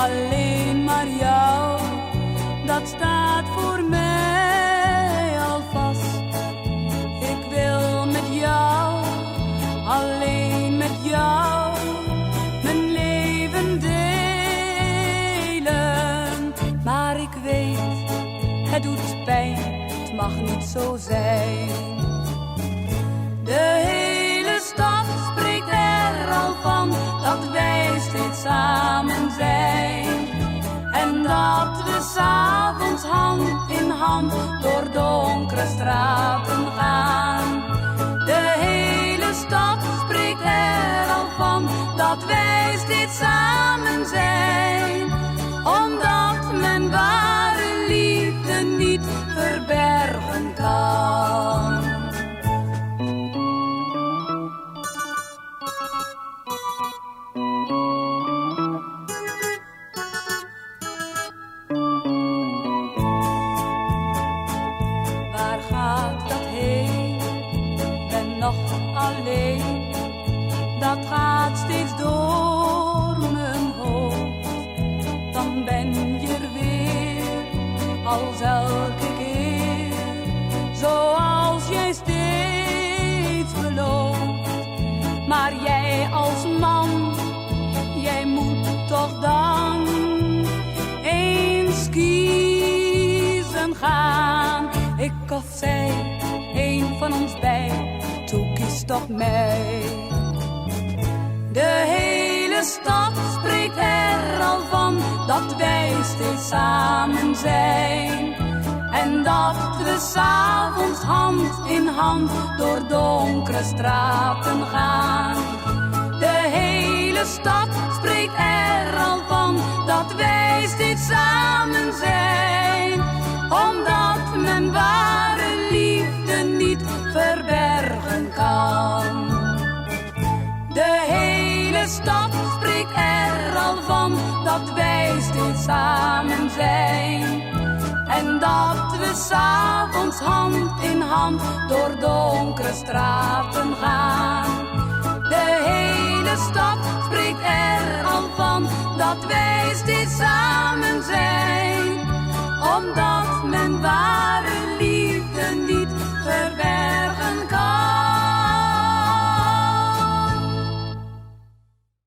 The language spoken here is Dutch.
alleen maar jou, dat staat voor mij al vast. Ik wil met jou, alleen met jou, mijn leven delen. Maar ik weet, het doet pijn, het mag niet zo zijn. De hele stad spreekt er al van, dat wij steeds samen zijn. En dat we 's avonds hand in hand door donkere straten gaan. De hele stad spreekt er al van, dat wij steeds samen zijn. Omdat men ware liefde niet verbergen kan. Waar gaat dat heen? Ben nog alleen. Dat gaat steeds door mijn hoofd. Dan ben je er weer, als elke keer. Zoals jij steeds belooft. Maar jij als man, jij moet toch dan eens kiezen gaan. Ik of zij, een van ons bij, toe kies toch mij. De hele stad spreekt er al van, dat wij steeds samen zijn. En dat we 's avonds hand in hand door donkere straten gaan. De hele stad spreekt er al van, dat wij steeds samen zijn. Omdat men ware liefde niet verbergen kan. De hele stad spreekt er al van, dat wij steeds samen zijn. En dat we 's avonds hand in hand door donkere straten gaan. De hele stad spreekt er al van, dat wij steeds samen zijn. Omdat